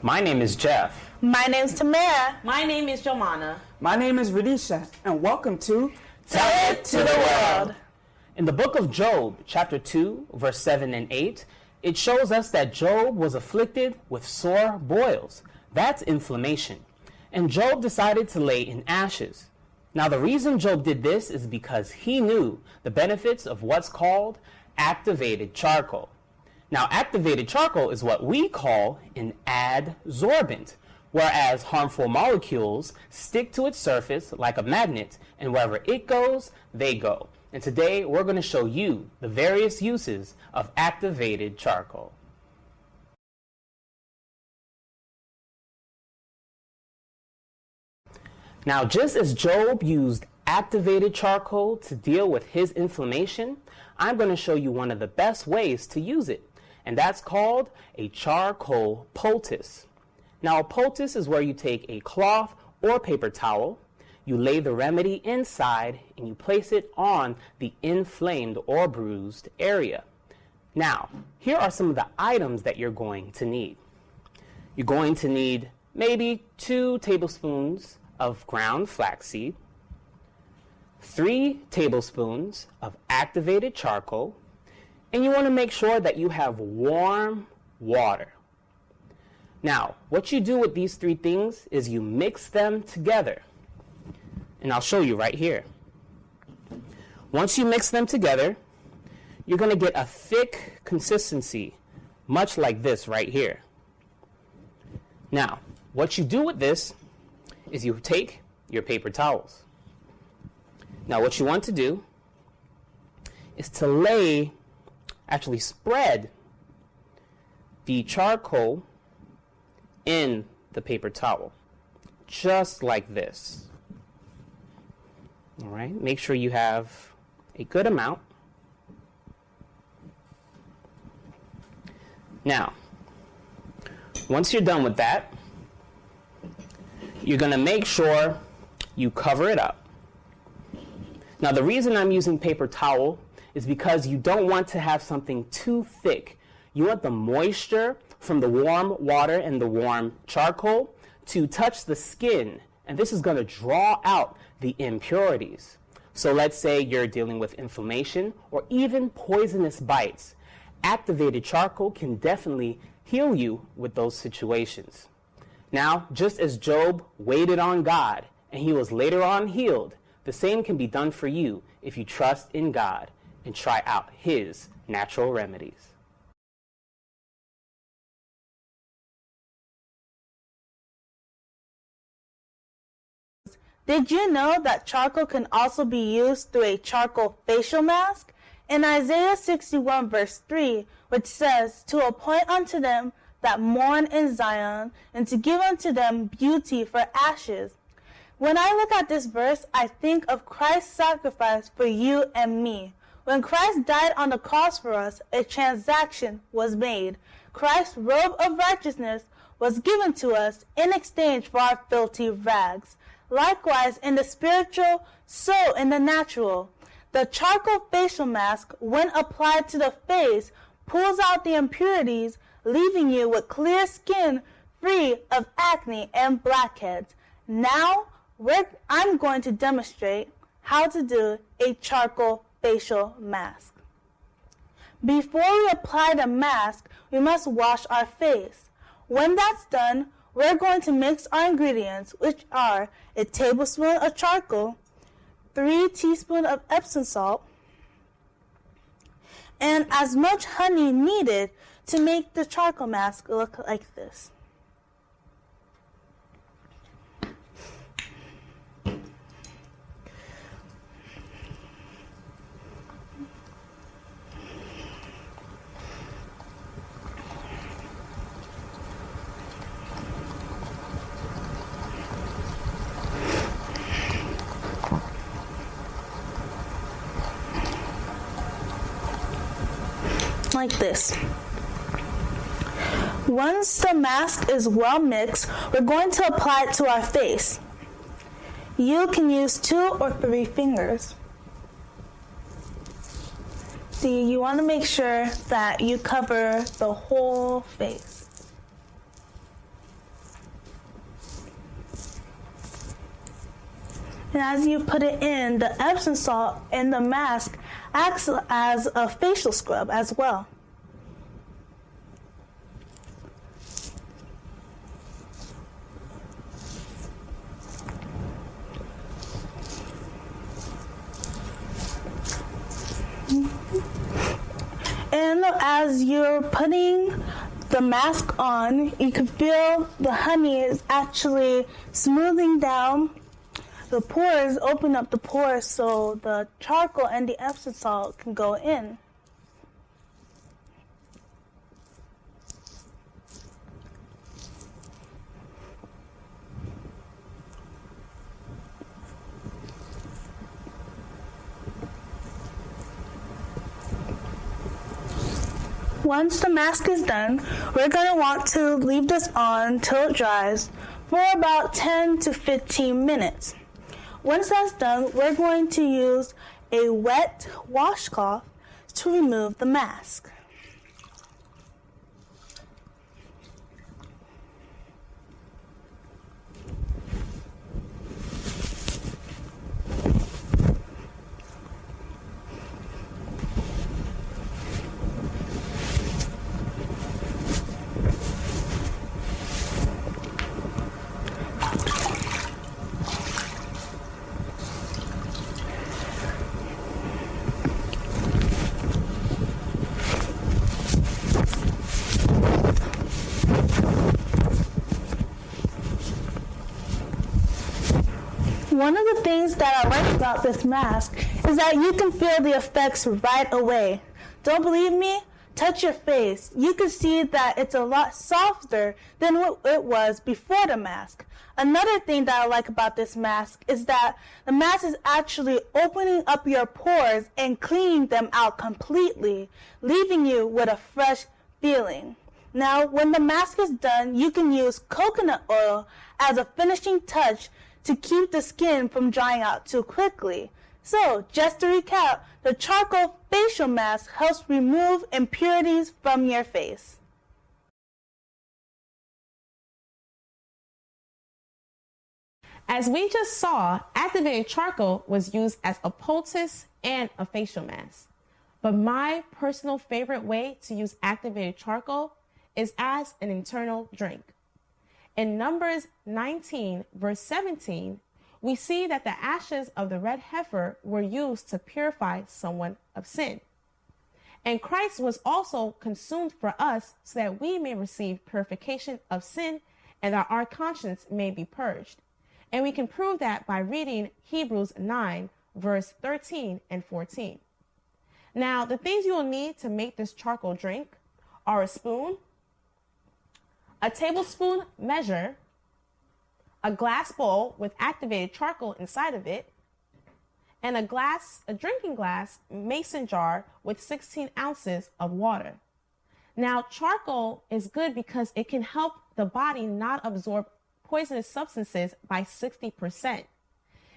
My name is Jeff. My name's Tamara. My name is Jomana. My name is Radisha, and welcome to Tell It to the World. In the book of Job, chapter 2, verse 7 and 8, it shows us that Job was afflicted with sore boils. That's inflammation. And Job decided to lay in ashes. Now, the reason Job did this is because he knew the benefits of what's called activated charcoal. Now, activated charcoal is what we call an adsorbent, whereas harmful molecules stick to its surface like a magnet, and wherever it goes, they go. And today, we're going to show you the various uses of activated charcoal. Now, just as Job used activated charcoal to deal with his inflammation, I'm going to show you one of the best ways to use it, and that's called a charcoal poultice. Now, a poultice is where you take a cloth or paper towel, you lay the remedy inside, and you place it on the inflamed or bruised area. Now, here are some of the items that you're going to need. You're going to need maybe 2 tablespoons of ground flaxseed, 3 tablespoons of activated charcoal, and you want to make sure that you have warm water. Now, what you do with these 3 things is you mix them together. And I'll show you right here. Once you mix them together, you're going to get a thick consistency, much like this right here. Now, what you do with this is you take your paper towels. Now, what you want to do is to actually spread the charcoal in the paper towel, just like this. All right, make sure you have a good amount. Now, once you're done with that, you're going to make sure you cover it up. Now, the reason I'm using paper towel is because you don't want to have something too thick. You want the moisture from the warm water and the warm charcoal to touch the skin, and this is going to draw out the impurities. So let's say you're dealing with inflammation or even poisonous bites. Activated charcoal can definitely heal you with those situations. Now, just as Job waited on God and he was later on healed, the same can be done for you if you trust in God and try out his natural remedies. Did you know that charcoal can also be used through a charcoal facial mask? In Isaiah 61 verse 3, which says, "To appoint unto them that mourn in Zion, and to give unto them beauty for ashes." When I look at this verse, I think of Christ's sacrifice for you and me. When Christ died on the cross for us, a transaction was made. Christ's robe of righteousness was given to us in exchange for our filthy rags. Likewise, in the spiritual, so in the natural. The charcoal facial mask, when applied to the face, pulls out the impurities, leaving you with clear skin, free of acne and blackheads. Now, I'm going to demonstrate how to do a charcoal facial mask. Before we apply the mask, we must wash our face. When that's done, we're going to mix our ingredients, which are a tablespoon of charcoal, 3 teaspoons of Epsom salt, and as much honey needed to make the charcoal mask look like this. Like this. Once the mask is well mixed, we're going to apply it to our face. You can use 2 or 3 fingers. See, you want to make sure that you cover the whole face. And as you put it in, the Epsom salt in the mask acts as a facial scrub as well. And as you're putting the mask on, you can feel the honey is actually smoothing down the pores, open up the pores so the charcoal and the Epsom salt can go in. Once the mask is done, we're going to want to leave this on till it dries for about 10 to 15 minutes. Once that's done, we're going to use a wet washcloth to remove the mask. One of the things that I like about this mask is that you can feel the effects right away. Don't believe me? Touch your face. You can see that it's a lot softer than what it was before the mask. Another thing that I like about this mask is that the mask is actually opening up your pores and cleaning them out completely, leaving you with a fresh feeling. Now, when the mask is done, you can use coconut oil as a finishing touch to keep the skin from drying out too quickly. So, just to recap, the charcoal facial mask helps remove impurities from your face. As we just saw, activated charcoal was used as a poultice and a facial mask. But my personal favorite way to use activated charcoal is as an internal drink. In Numbers 19, verse 17, we see that the ashes of the red heifer were used to purify someone of sin. And Christ was also consumed for us so that we may receive purification of sin and that our conscience may be purged. And we can prove that by reading Hebrews 9, verse 13 and 14. Now, the things you will need to make this charcoal drink are a spoon, a tablespoon measure, a glass bowl with activated charcoal inside of it, and a drinking glass mason jar with 16 ounces of water. Now, charcoal is good because it can help the body not absorb poisonous substances by 60%.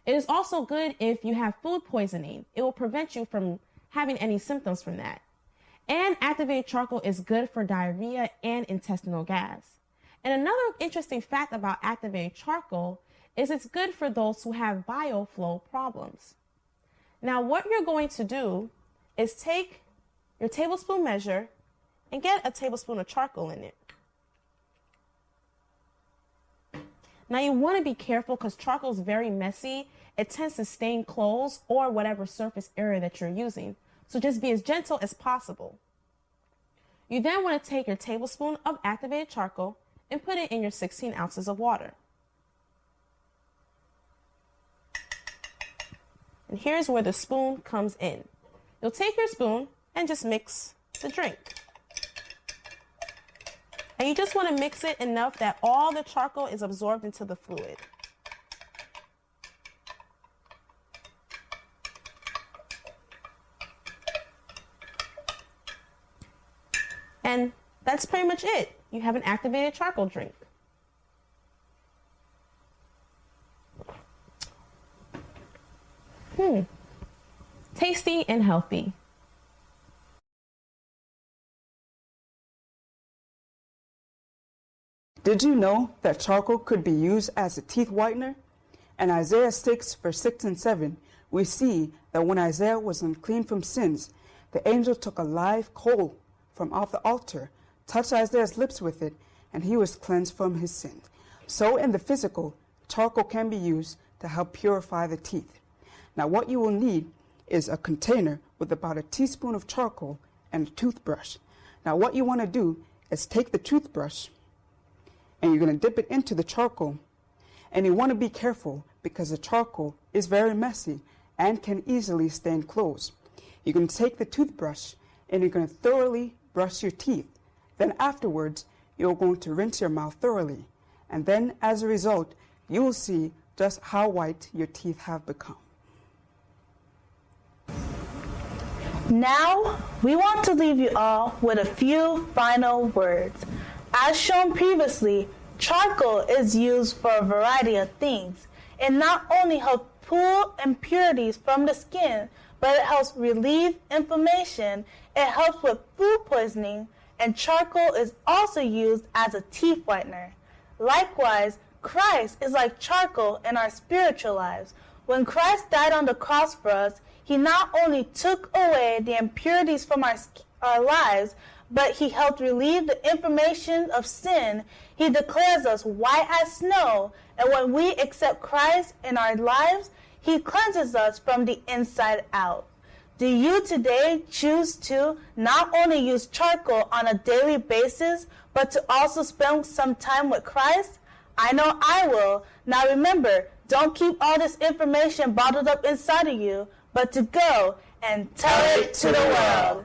It is also good if you have food poisoning. It will prevent you from having any symptoms from that. And activated charcoal is good for diarrhea and intestinal gas. And another interesting fact about activated charcoal is it's good for those who have bioflow problems. Now, what you're going to do is take your tablespoon measure and get a tablespoon of charcoal in it. Now, you want to be careful because charcoal is very messy. It tends to stain clothes or whatever surface area that you're using. So just be as gentle as possible. You then want to take your tablespoon of activated charcoal and put it in your 16 ounces of water. And here's where the spoon comes in. You'll take your spoon and just mix the drink. And you just want to mix it enough that all the charcoal is absorbed into the fluid. And that's pretty much it. You have an activated charcoal drink. Tasty and healthy. Did you know that charcoal could be used as a teeth whitener? In Isaiah 6, verse 6 and 7, we see that when Isaiah was unclean from sins, the angel took a live coal from off the altar, touched Isaiah's lips with it, and he was cleansed from his sins. So in the physical, charcoal can be used to help purify the teeth. Now what you will need is a container with about a teaspoon of charcoal and a toothbrush. Now what you want to do is take the toothbrush and you're going to dip it into the charcoal, and you want to be careful because the charcoal is very messy and can easily stain clothes. You're going to take the toothbrush and you're going to thoroughly brush your teeth. Then afterwards, you're going to rinse your mouth thoroughly. And then as a result, you will see just how white your teeth have become. Now, we want to leave you all with a few final words. As shown previously, charcoal is used for a variety of things. It not only helps pull impurities from the skin, but it helps relieve inflammation, it helps with food poisoning, and charcoal is also used as a teeth whitener. Likewise, Christ is like charcoal in our spiritual lives. When Christ died on the cross for us, he not only took away the impurities from our lives, but he helped relieve the inflammation of sin. He declares us white as snow, and when we accept Christ in our lives, he cleanses us from the inside out. Do you today choose to not only use charcoal on a daily basis, but to also spend some time with Christ? I know I will. Now remember, don't keep all this information bottled up inside of you, but to go and tell it to the world.